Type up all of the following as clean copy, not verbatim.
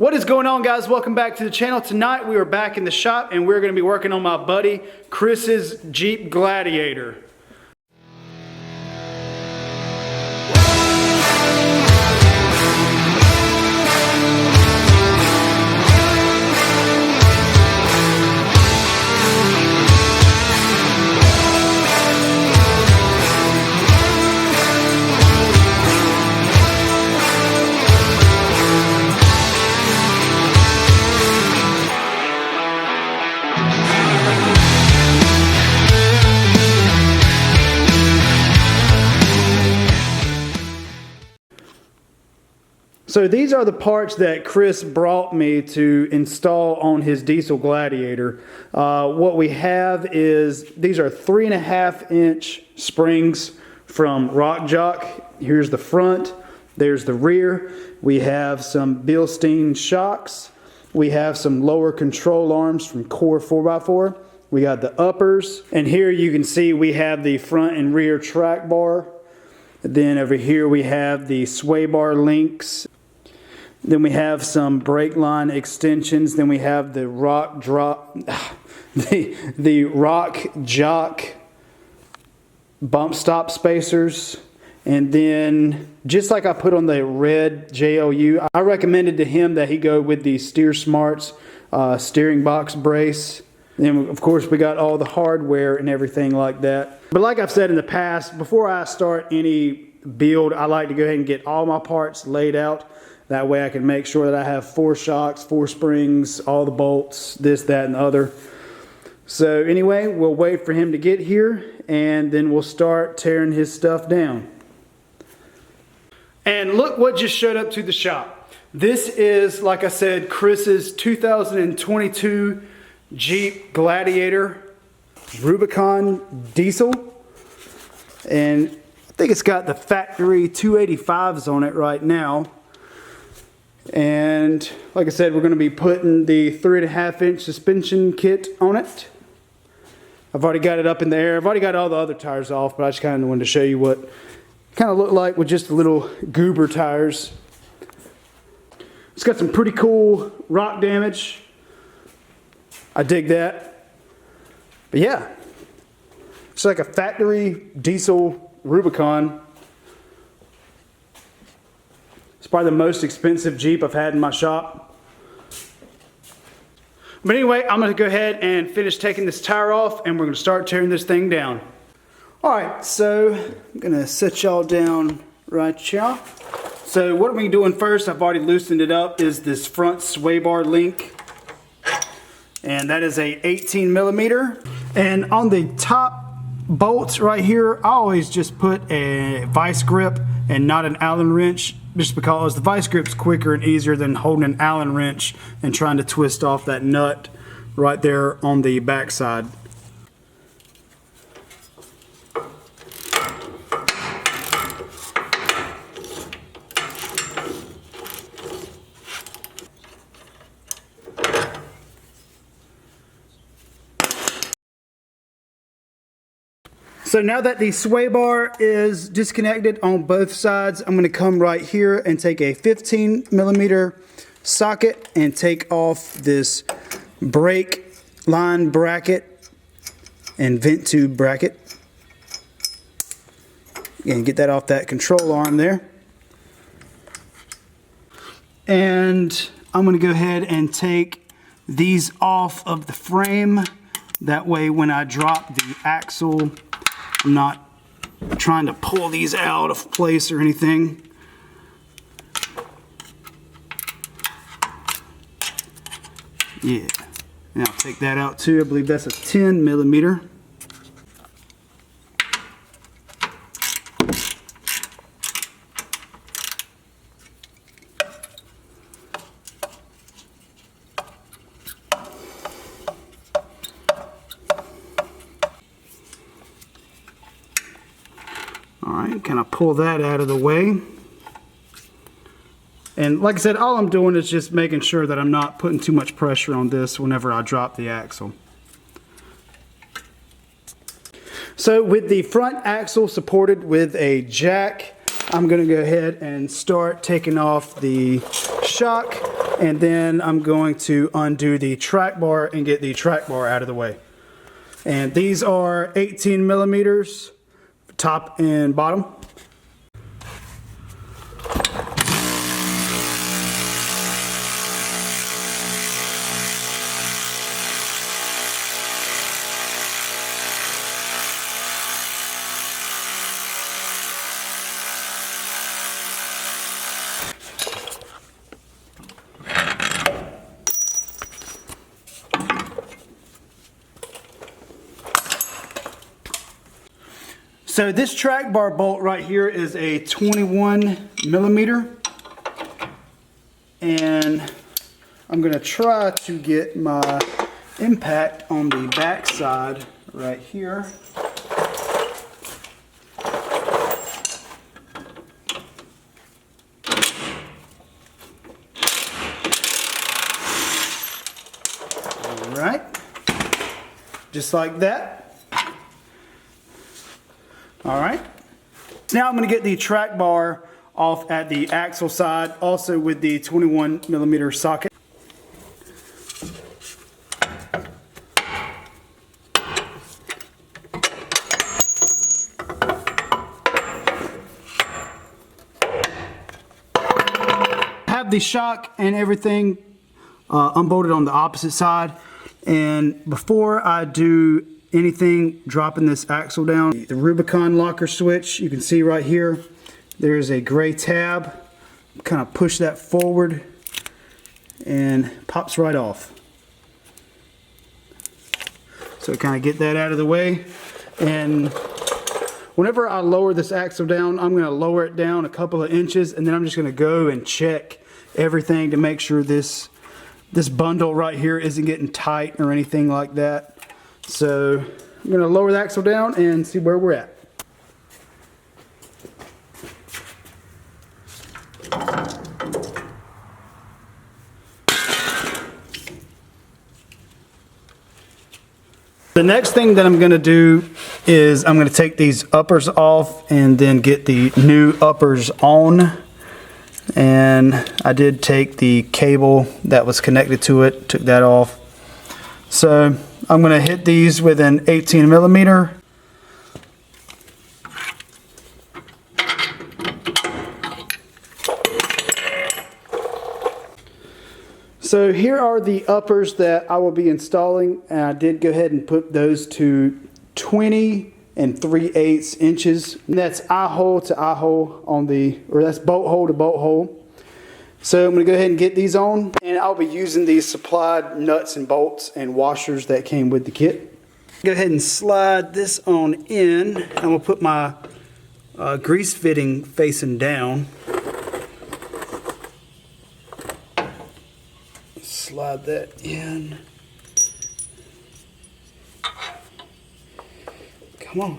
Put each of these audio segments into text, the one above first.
What is going on, guys? Welcome back to the channel. Tonight we are back in the shop and we're going to be working on my buddy Chris's Jeep Gladiator. So these are the parts that Chris brought me to install on his diesel Gladiator. What we have is, these are 3.5-inch springs from RockTrix. Here's the front, there's the rear. We have some Bilstein shocks. We have some lower control arms from Core 4x4. We got the uppers. And here you can see we have the front and rear track bar. Then over here we have the sway bar links. Then we have some brake line extensions. Then we have the the Rock Jock bump stop spacers. And then, just like I put on the red JLU, I recommended to him that he go with the Steer Smarts steering box brace. And of course we got all the hardware and everything like that. But like I've said in the past, before I start any build, I like to go ahead and get all my parts laid out. That way I can make sure that I have 4 shocks, 4 springs, all the bolts, this, that, and the other. So anyway, we'll wait for him to get here and then we'll start tearing his stuff down. And look what just showed up to the shop. This is, like I said, Chris's 2022 Jeep Gladiator Rubicon diesel. And I think it's got the factory 285s on it right now. And like I said, we're going to be putting the 3.5-inch suspension kit on it. I've already got it up in the air. I've already got all the other tires off, but I just kind of wanted to show you what it kind of looked like with just the little goober tires. It's got some pretty cool rock damage. I dig that. But yeah, it's like a factory diesel Rubicon. It's probably the most expensive Jeep I've had in my shop. But anyway, I'm going to go ahead and finish taking this tire off and we're going to start tearing this thing down. Alright, so I'm going to set y'all down right here. So what we're doing first, I've already loosened it up, is this front sway bar link. And that is a 18mm. And on the top bolts right here, I always just put a vice grip and not an Allen wrench, just because the vice grip's quicker and easier than holding an Allen wrench and trying to twist off that nut right there on the back side. So now that the sway bar is disconnected on both sides, I'm going to come right here and take a 15mm socket and take off this brake line bracket and vent tube bracket. And get that off that control arm there. And I'm going to go ahead and take these off of the frame. That way when I drop the axle, I'm not trying to pull these out of place or anything. Yeah, and I'll take that out too. I believe that's a 10mm. Alright, kind of pull that out of the way. And like I said, all I'm doing is just making sure that I'm not putting too much pressure on this whenever I drop the axle. So with the front axle supported with a jack, I'm going to go ahead and start taking off the shock And then I'm going to undo the track bar and get the track bar out of the way. And these are 18 millimeters, top and bottom. So this track bar bolt right here is a 21 millimeter, and I'm going to try to get my impact on the back side right here. All right, just like that. All right, now I'm going to get the track bar off at the axle side, also with the 21 millimeter socket. Have the shock and everything unbolted on the opposite side, and before I do anything dropping this axle down, the Rubicon locker switch, you can see right here, there's a gray tab. Kind of push that forward and pops right off. So kind of get that out of the way. And whenever I lower this axle down, I'm going to lower it down a couple of inches, and then I'm just going to go and check everything to make sure this bundle right here isn't getting tight or anything like that. So I'm going to lower the axle down and see where we're at. The next thing that I'm going to do is I'm going to take these uppers off and then get the new uppers on. And I did take the cable that was connected to it, took that off. So I'm going to hit these with an 18 millimeter. So here are the uppers that I will be installing, and I did go ahead and put those to 20 3/8 inches. And that's eye hole to eye hole on the, or that's bolt hole to bolt hole. So I'm going to go ahead and get these on, and I'll be using these supplied nuts and bolts and washers that came with the kit. Go ahead and slide this on in. I'm going to put my grease fitting facing down. Slide that in. Come on.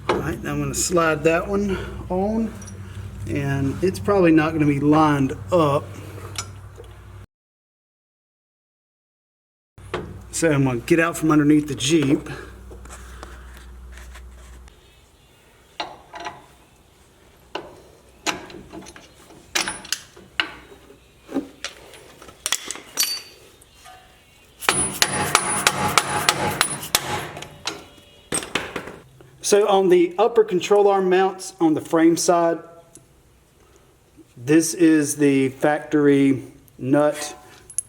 Alright, now I'm going to slide that one on, and it's probably not going to be lined up. So I'm going to get out from underneath the Jeep. So on the upper control arm mounts on the frame side, this is the factory nut.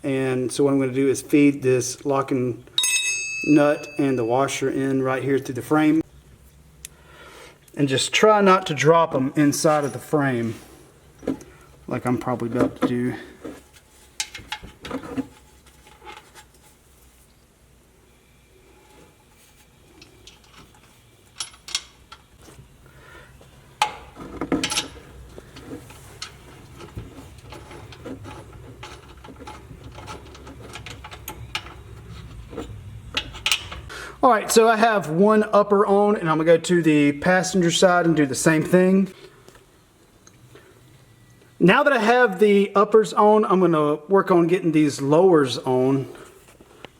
And so what I'm going to do is feed this locking nut and the washer in right here through the frame. And just try not to drop them inside of the frame like I'm probably about to do. All right, so I have one upper on, and I'm gonna go to the passenger side and do the same thing. Now that I have the uppers on, I'm going to work on getting these lowers on.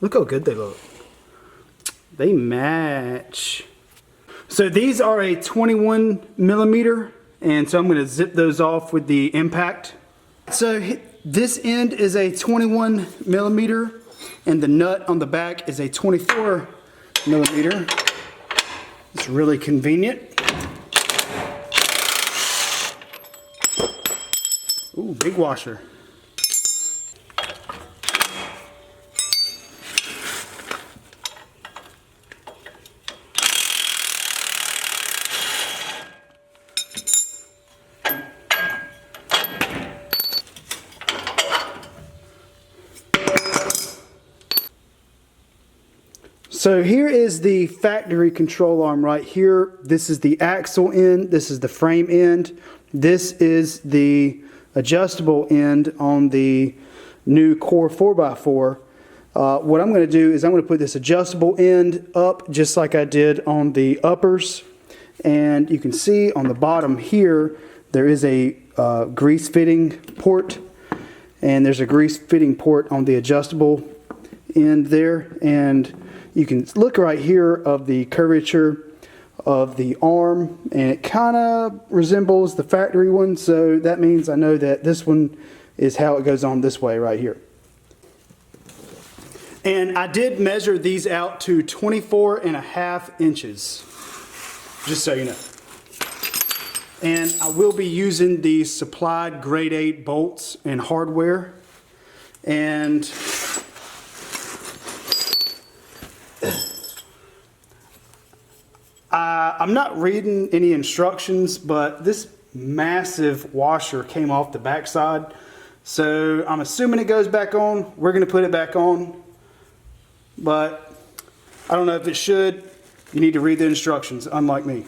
Look how good they look. They match. So these are a 21 millimeter, and so I'm going to zip those off with the impact. So this end is a 21 millimeter, and the nut on the back is a 24 millimeter. It's really convenient. Ooh, big washer. So here is the factory control arm right here. This is the axle end. This is the frame end. This is the adjustable end on the new Core 4x4. What I'm going to do is I'm going to put this adjustable end up just like I did on the uppers. And you can see on the bottom here, there is a grease fitting port. And there's a grease fitting port on the adjustable end there. And you can look right here of the curvature of the arm, and it kind of resembles the factory one, so that means I know that this one is how it goes on this way right here. And I did measure these out to 24.5 inches, just so you know. And I will be using the supplied grade 8 bolts and hardware. And I'm not reading any instructions, but this massive washer came off the backside. So I'm assuming it goes back on. We're going to put it back on. But I don't know if it should. You need to read the instructions, unlike me.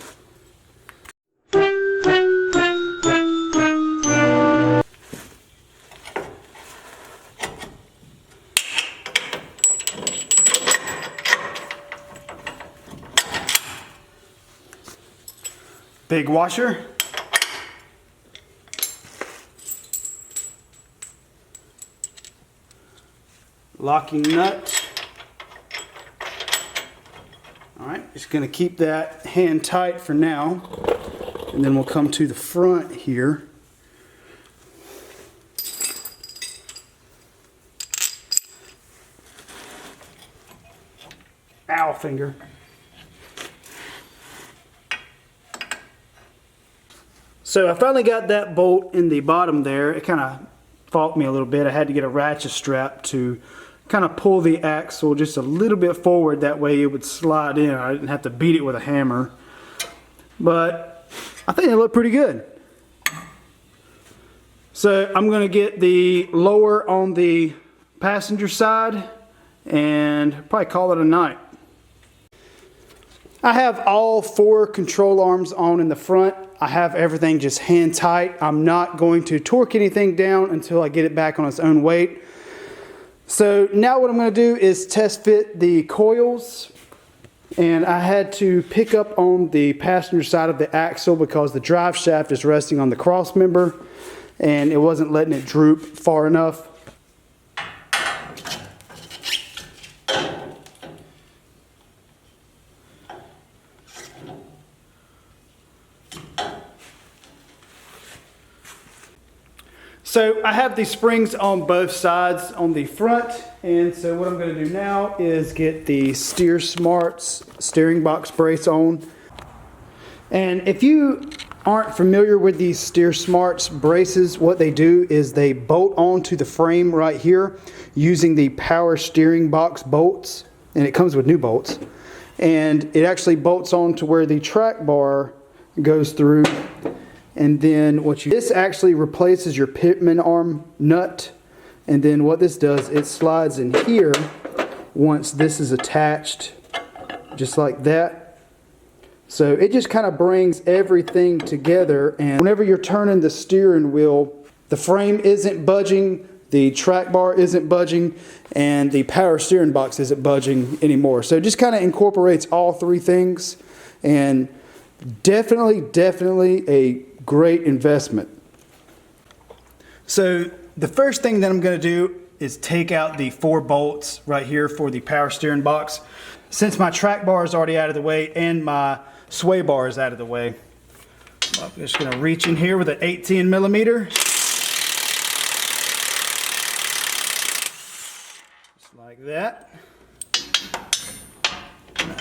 Big washer. Locking nut. Alright, just going to keep that hand tight for now. And then we'll come to the front here. Ow, finger. So I finally got that bolt in the bottom there. It kind of faulted me a little bit. I had to get a ratchet strap to kind of pull the axle just a little bit forward. That way it would slide in. I didn't have to beat it with a hammer. But I think they look pretty good. So I'm going to get the lower on the passenger side and probably call it a night. I have all 4 control arms on in the front. I have everything just hand tight. I'm not going to torque anything down until I get it back on its own weight. So now what I'm going to do is test fit the coils. And I had to pick up on the passenger side of the axle because the drive shaft is resting on the cross member and it wasn't letting it droop far enough. So I have these springs on both sides on the front, and so what I'm going to do now is get the Steer Smarts steering box brace on. And if you aren't familiar with these Steer Smarts braces, what they do is they bolt onto the frame right here using the power steering box bolts, and it comes with new bolts. And it actually bolts on to where the track bar goes through. And then this actually replaces your pitman arm nut. And then what this does, it slides in here once this is attached, just like that. So it just kind of brings everything together. And whenever you're turning the steering wheel, the frame isn't budging, the track bar isn't budging, and the power steering box isn't budging anymore. So it just kind of incorporates all 3 things. And definitely a great investment. So the first thing that I'm going to do is take out the 4 bolts right here for the power steering box. Since my track bar is already out of the way and my sway bar is out of the way, I'm just going to reach in here with an 18 millimeter. Just like that.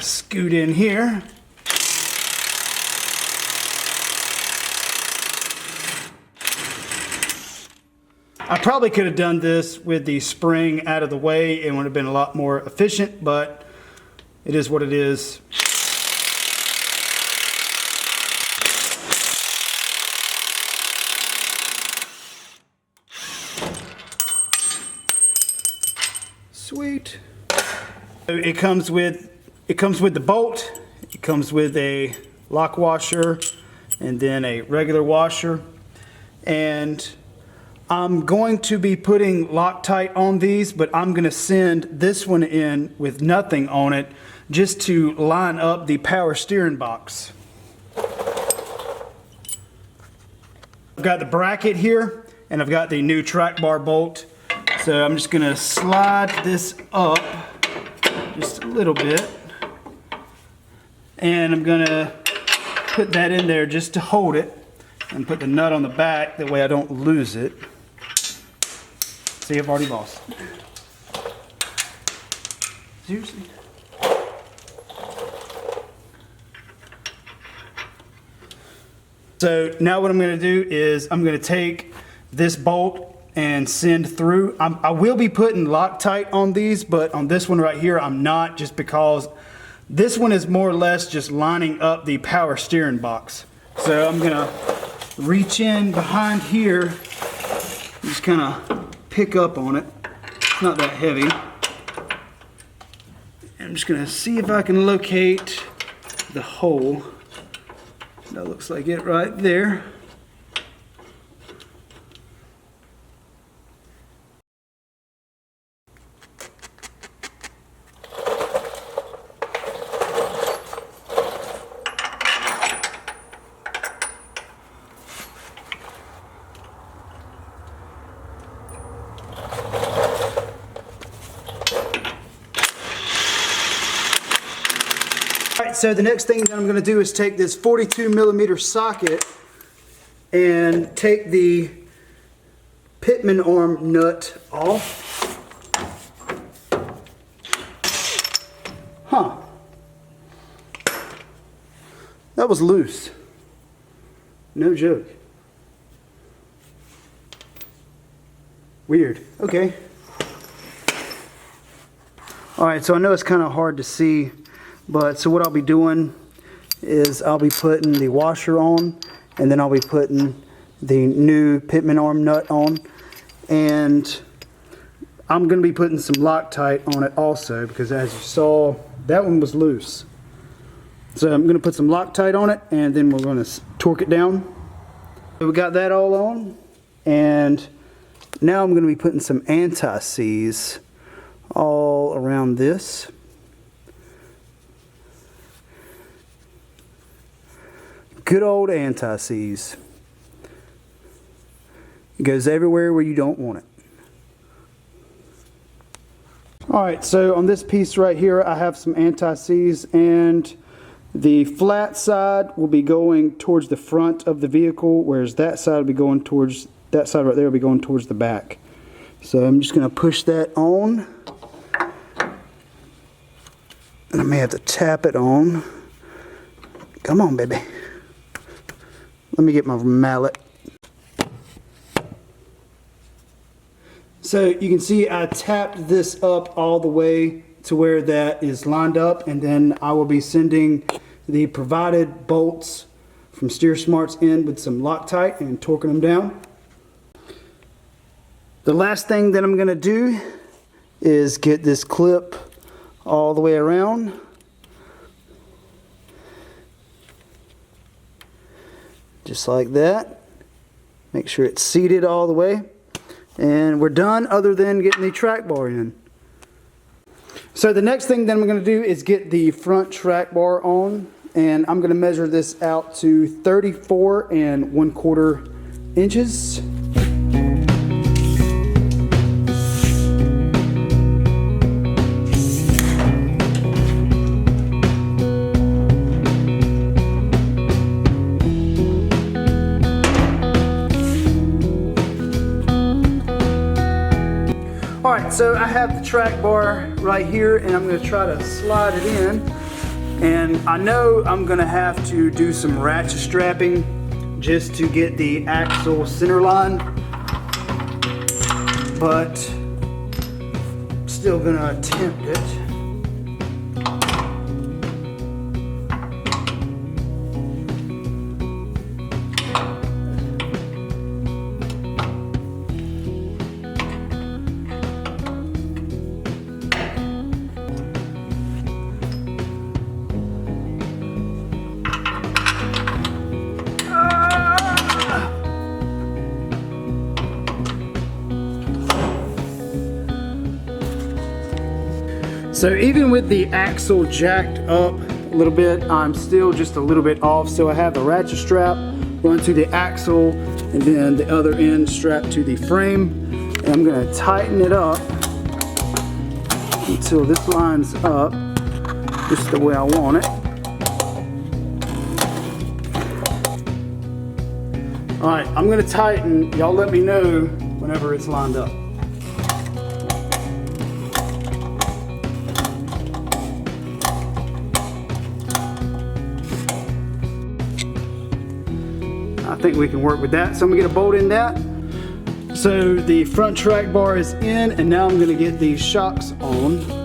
Scoot in here. I probably could have done this with the spring out of the way and would have been a lot more efficient, but it is what it is. Sweet. So it comes with the bolt, it comes with a lock washer and then a regular washer, and I'm going to be putting Loctite on these, but I'm going to send this one in with nothing on it just to line up the power steering box. I've got the bracket here and I've got the new track bar bolt. So I'm just going to slide this up just a little bit. And I'm going to put that in there just to hold it and put the nut on the back, that way I don't lose it. See, I've already lost it. Seriously? So now what I'm going to do is I'm going to take this bolt and send through. I will be putting Loctite on these, but on this one right here I'm not, just because this one is more or less just lining up the power steering box. So I'm going to reach in behind here, just kind of pick up on it. It's not that heavy. I'm just going to see if I can locate the hole. That looks like it right there. Alright, so the next thing that I'm going to do is take this 42 millimeter socket and take the pitman arm nut off. Huh. That was loose. No joke. Weird. Okay. Alright, so I know it's kind of hard to see, but so what I'll be doing is I'll be putting the washer on, and then I'll be putting the new pitman arm nut on, and I'm going to be putting some Loctite on it also, because as you saw, that one was loose. So I'm going to put some Loctite on it, and then we're going to torque it down. So we got that all on, and now I'm going to be putting some anti-seize all around this. Good old anti-seize. It goes everywhere where you don't want it. Alright, so on this piece right here I have some anti-seize, and the flat side will be going towards the front of the vehicle, whereas that side will be going towards, that side right there will be going towards the back. So I'm just going to push that on. And I may have to tap it on. Come on, baby. Let me get my mallet. So you can see I tapped this up all the way to where that is lined up, and then I will be sending the provided bolts from Steer Smarts in with some Loctite and torquing them down. The last thing that I'm going to do is get this clip all the way around. Just like that. Make sure it's seated all the way. And we're done, other than getting the track bar in. So the next thing that I'm going to do is get the front track bar on. And I'm going to measure this out to 34 1/4 inches. Alright, so I have the track bar right here, and I'm going to try to slide it in. And I know I'm going to have to do some ratchet strapping just to get the axle center line, but still going to attempt it. So even with the axle jacked up a little bit, I'm still just a little bit off. So I have the ratchet strap run to the axle and then the other end strapped to the frame. And I'm gonna tighten it up until this lines up just the way I want it. All right, I'm gonna tighten. Y'all let me know whenever it's lined up. I think we can work with that. So I'm gonna get a bolt in that. So the front track bar is in, and now I'm gonna get these shocks on.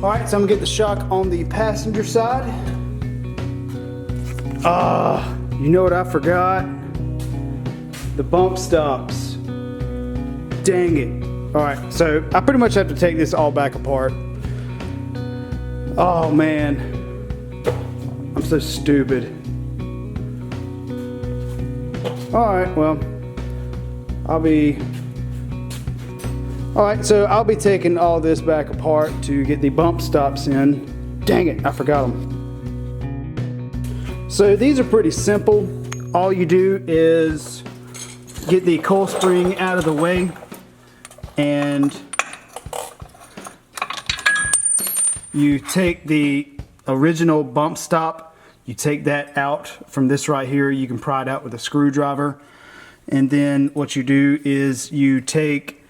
All right, so I'm gonna get the shock on the passenger side. You know what I forgot? The bump stops. Dang it. All right, so I pretty much have to take this all back apart. Oh man, I'm so stupid. All right, well, Alright, so I'll be taking all this back apart to get the bump stops in. Dang it, I forgot them. So these are pretty simple. All you do is get the coil spring out of the way, and you take the original bump stop, you take that out from this right here. You can pry it out with a screwdriver. And then what you do is you take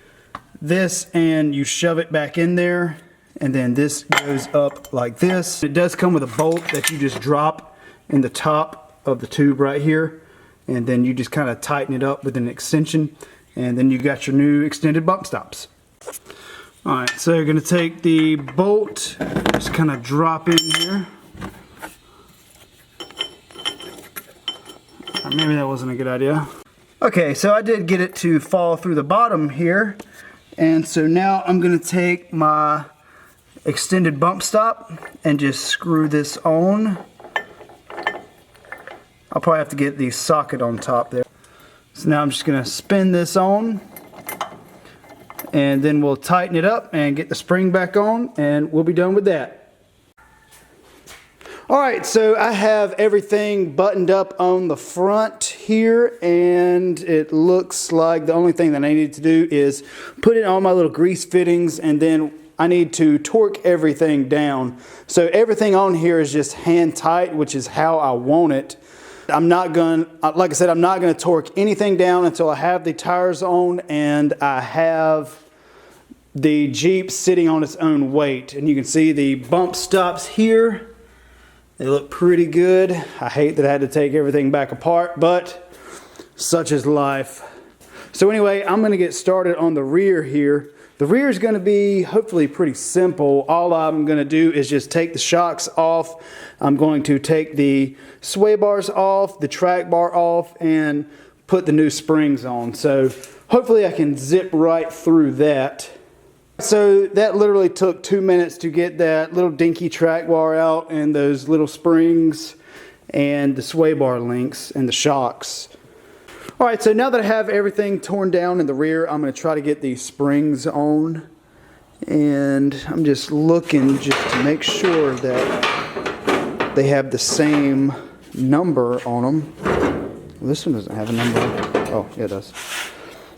this and you shove it back in there, and then this goes up like this. It does come with a bolt that you just drop in the top of the tube right here, and then you just kind of tighten it up with an extension, and then you got your new extended bump stops. All right, so you're gonna take the bolt, just kind of drop in here. Maybe that wasn't a good idea. Okay, so I did get it to fall through the bottom here. And so now I'm gonna take my extended bump stop and just screw this on. I'll probably have to get the socket on top there. So now I'm just gonna spin this on, and then we'll tighten it up and get the spring back on, and we'll be done with that. Alright, so I have everything buttoned up on the front here, and it looks like the only thing that I need to do is put in all my little grease fittings, and then I need to torque everything down. So everything on here is just hand tight, which is how I want it. I'm not going, like I said, I'm not going to torque anything down until I have the tires on and I have the Jeep sitting on its own weight. And you can see the bump stops here. They look pretty good. I hate that I had to take everything back apart, but such is life. So anyway, I'm gonna get started on the rear here. The rear is gonna be hopefully pretty simple. All I'm gonna do is just take the shocks off. I'm going to take the sway bars off, the track bar off, and put the new springs on. So hopefully I can zip right through that. So that literally took 2 minutes to get that little dinky track bar out, and those little springs and the sway bar links and the shocks. All right, so now that I have everything torn down in the rear, I'm going to try to get these springs on. And I'm just looking just to make sure that they have the same number on them. Well, this one doesn't have a number. Oh, yeah, it does.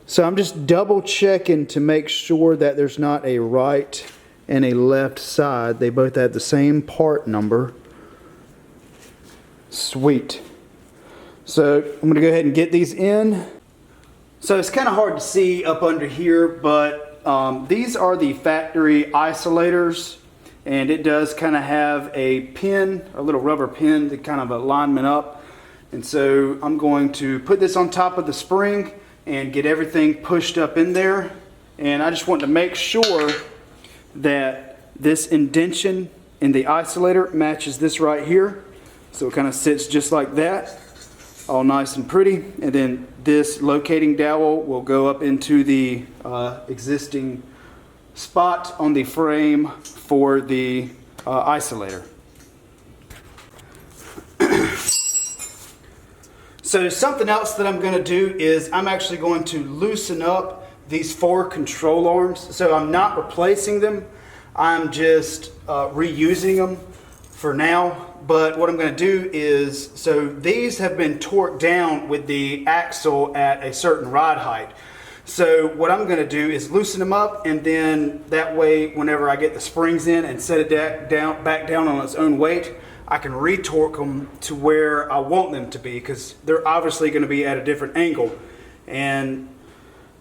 So I'm just double checking to make sure that there's not a right and a left side. They both have the same part number. Sweet. So I'm going to go ahead and get these in. So it's kind of hard to see up under here, but these are the factory isolators, and it does kind of have a pin, a little rubber pin to kind of alignment up. And so I'm going to put this on top of the spring and get everything pushed up in there. And I just want to make sure that this indentation in the isolator matches this right here. So it kind of sits just like that, all nice and pretty. And then this locating dowel will go up into the existing spot on the frame for the isolator. So something else that I'm going to do is I'm actually going to loosen up these 4 control arms. So I'm not replacing them, I'm just reusing them for now. But what I'm going to do is, so these have been torqued down with the axle at a certain ride height. So what I'm going to do is loosen them up, and then that way whenever I get the springs in and set it back down on its own weight, I can retorque them to where I want them to be, because they're obviously going to be at a different angle. And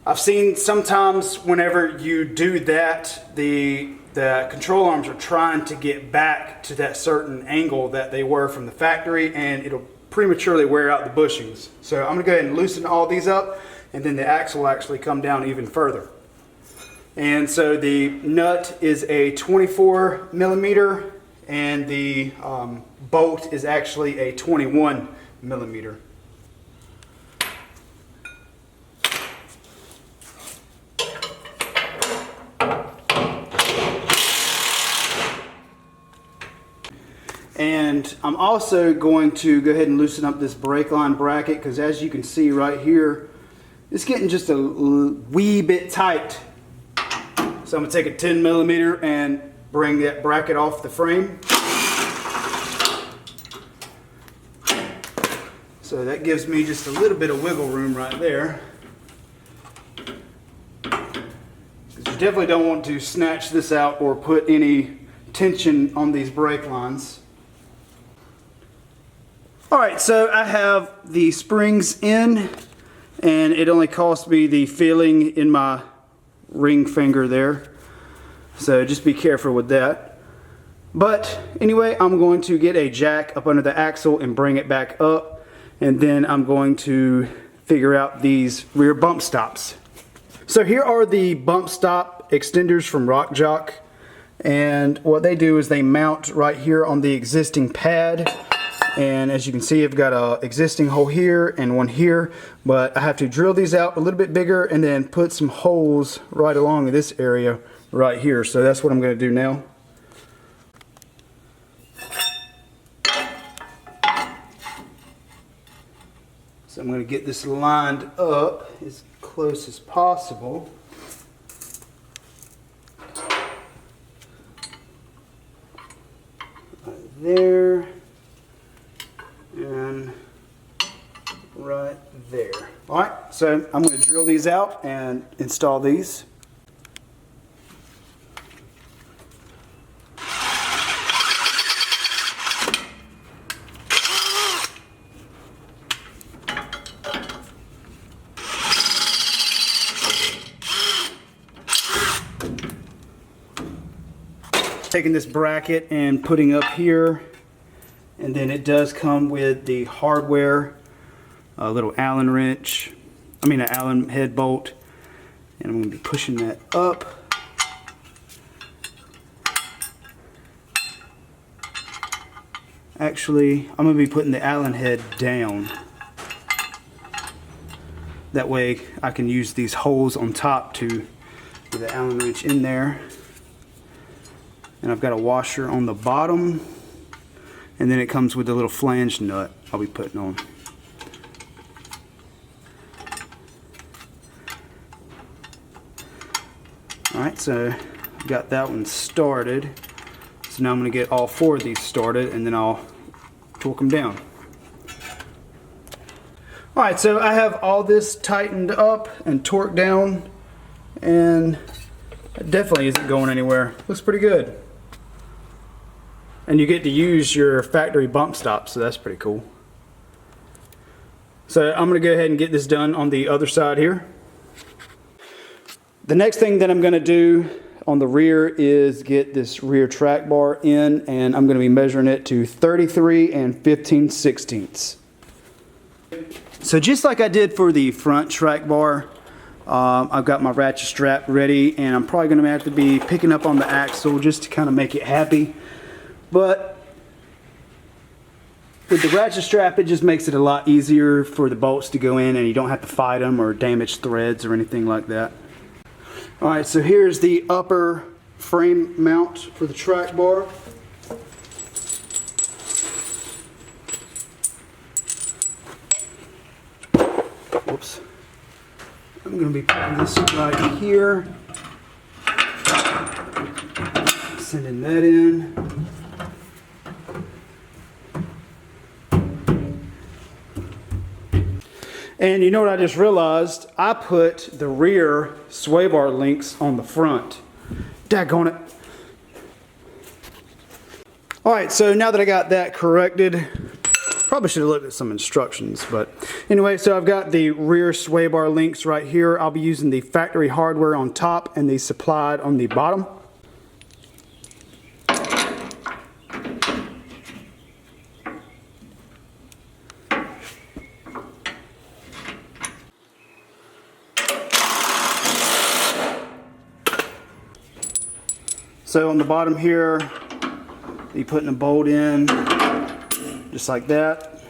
I've seen sometimes whenever you do that, the control arms are trying to get back to that certain angle that they were from the factory, and it'll prematurely wear out the bushings. So I'm going to go ahead and loosen all these up, and then the axle will actually come down even further. And so the nut is a 24 millimeter, and the bolt is actually a 21 millimeter. And I'm also going to go ahead and loosen up this brake line bracket, because as you can see right here, it's getting just a wee bit tight. So I'm going to take a 10 millimeter and bring that bracket off the frame. So that gives me just a little bit of wiggle room right there. Because you definitely don't want to snatch this out or put any tension on these brake lines. Alright, so I have the springs in, and it only cost me the feeling in my ring finger there. So just be careful with that. But anyway, I'm going to get a jack up under the axle and bring it back up, and then I'm going to figure out these rear bump stops. So here are the bump stop extenders from RockTrix, and what they do is they mount right here on the existing pad. And as you can see, I've got an existing hole here and one here, but I have to drill these out a little bit bigger and then put some holes right along this area right here. So that's what I'm going to do now. So I'm going to get this lined up as close as possible. Right there. And right there. Alright, so I'm going to drill these out and install these. Taking this bracket and putting up here. And then it does come with the hardware, a little Allen wrench, an Allen head bolt, and I'm going to be pushing that up. Actually, I'm going to be putting the Allen head down. That way I can use these holes on top to get the Allen wrench in there. And I've got a washer on the bottom. And then it comes with a little flange nut I'll be putting on. Alright, so got that one started. So now I'm going to get all 4 of these started and then I'll torque them down. Alright, so I have all this tightened up and torqued down, and it definitely isn't going anywhere. Looks pretty good. And you get to use your factory bump stops, so that's pretty cool. So I'm going to go ahead and get this done on the other side here. The next thing that I'm going to do on the rear is get this rear track bar in, and I'm going to be measuring it to 33 and 15/16. So just like I did for the front track bar, I've got my ratchet strap ready, and I'm probably going to have to be picking up on the axle just to kind of make it happy. But with the ratchet strap, it just makes it a lot easier for the bolts to go in, and you don't have to fight them or damage threads or anything like that. Alright, so here's the upper frame mount for the track bar. Whoops. I'm going to be putting this right here. Sending that in. And you know what I just realized? I put the rear sway bar links on the front. Daggone it. Alright, so now that I got that corrected, probably should have looked at some instructions, but anyway, so I've got the rear sway bar links right here. I'll be using the factory hardware on top and the supplied on the bottom. So on the bottom here, you're putting a bolt in just like that,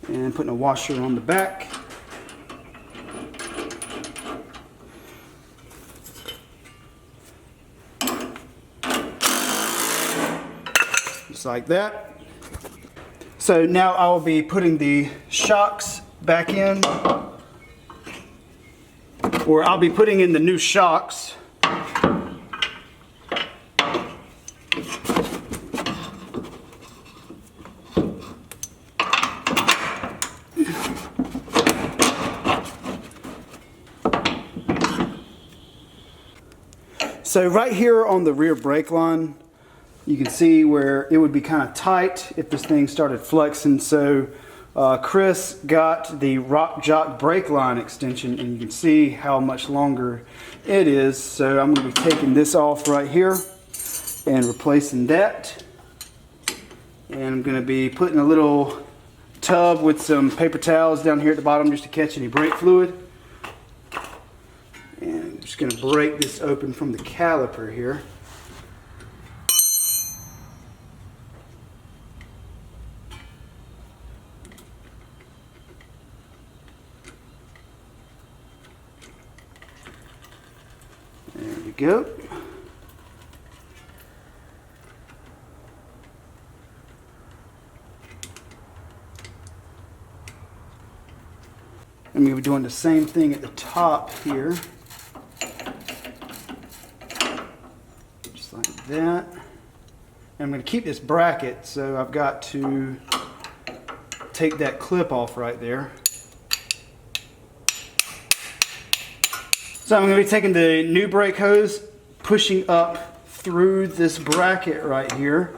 and putting a washer on the back. Just like that. So now I will be putting the shocks back in, or I'll be putting in the new shocks. So right here on the rear brake line, you can see where it would be kind of tight if this thing started flexing. So Chris got the RockTrix brake line extension, and you can see how much longer it is. So I'm going to be taking this off right here and replacing that. And I'm going to be putting a little tub with some paper towels down here at the bottom just to catch any brake fluid. And I'm just going to break this open from the caliper here. There we go. I'm going to be doing the same thing at the top here. Just like that. And I'm going to keep this bracket, so I've got to take that clip off right there. So I'm going to be taking the new brake hose, pushing up through this bracket right here.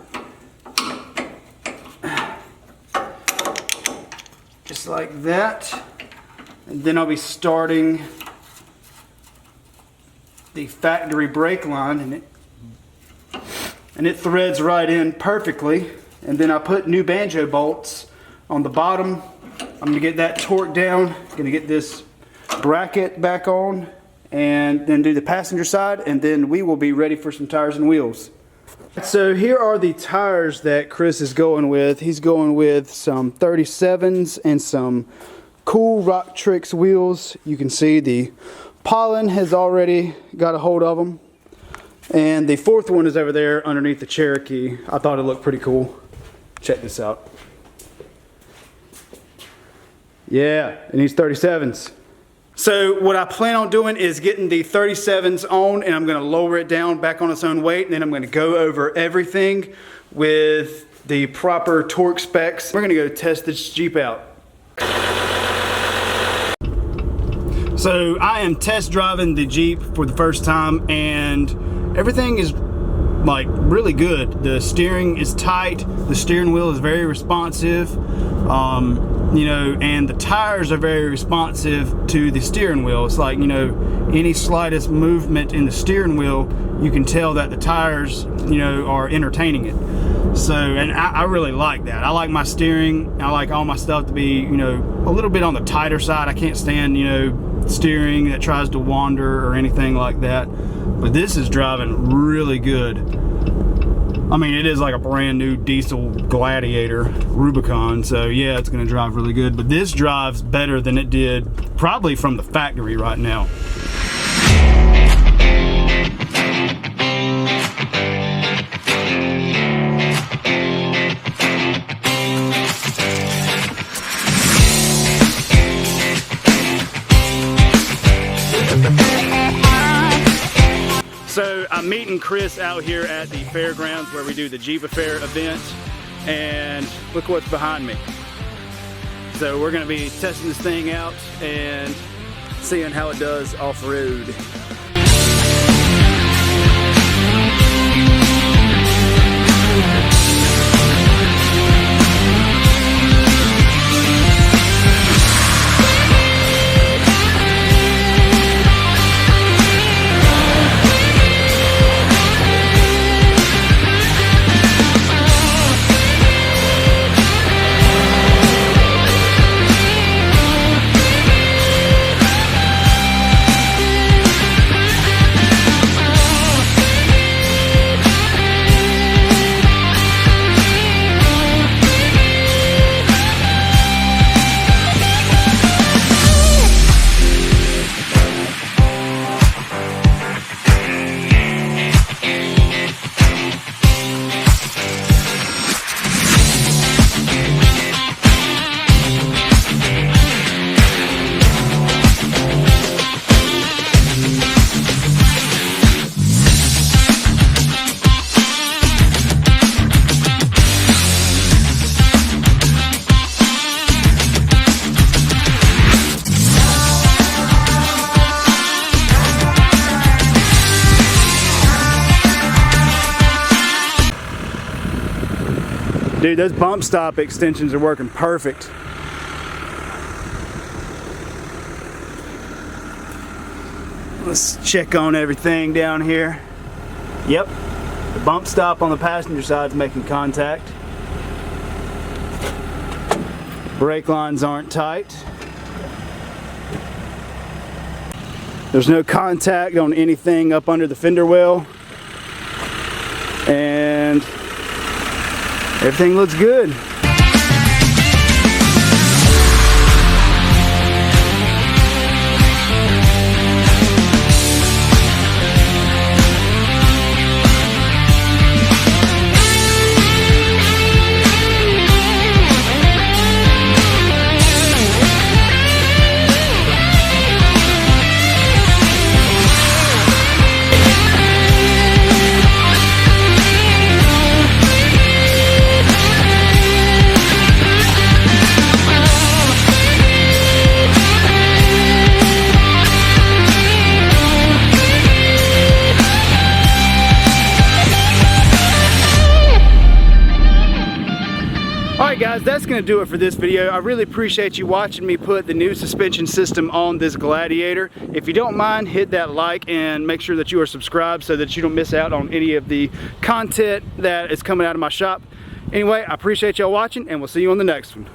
Just like that. And then I'll be starting the factory brake line, and it threads right in perfectly. And then I put new banjo bolts on the bottom. I'm going to get that torqued down, going to get this bracket back on, and then do the passenger side, and then we will be ready for some tires and wheels. So here are the tires that Chris is going with. He's going with some 37s and some cool RockTrix wheels. You can see the pollen has already got a hold of them. And the fourth one is over there underneath the Cherokee. I thought it looked pretty cool. Check this out. Yeah, it needs 37s. So what I plan on doing is getting the 37s on, and I'm going to lower it down back on its own weight, and then I'm going to go over everything with the proper torque specs. We're going to go test this Jeep out. So I am test driving the Jeep for the first time, and everything is like really good. The steering is tight, the steering wheel is very responsive, you know, and the tires are very responsive to the steering wheel. It's like, you know, any slightest movement in the steering wheel, you can tell that the tires, you know, are entertaining it. So, and I really like that. I like my steering, I like all my stuff to be, you know, a little bit on the tighter side. I can't stand, you know, steering that tries to wander or anything like that. But this is driving really good. I mean, it is like a brand new diesel Gladiator Rubicon, so yeah, it's gonna drive really good. But this drives better than it did probably from the factory right now. So I'm meeting Chris out here at the fairgrounds where we do the JeepAffair event, and look what's behind me. So we're going to be testing this thing out and seeing how it does off-road. Dude, those bump stop extensions are working perfect. Let's check on everything down here. Yep, the bump stop on the passenger side is making contact. Brake lines aren't tight. There's no contact on anything up under the fender well. And everything looks good. Alright guys, that's going to do it for this video. I really appreciate you watching me put the new suspension system on this Gladiator. If you don't mind, hit that like and make sure that you are subscribed so that you don't miss out on any of the content that is coming out of my shop. Anyway, I appreciate y'all watching, and we'll see you on the next one.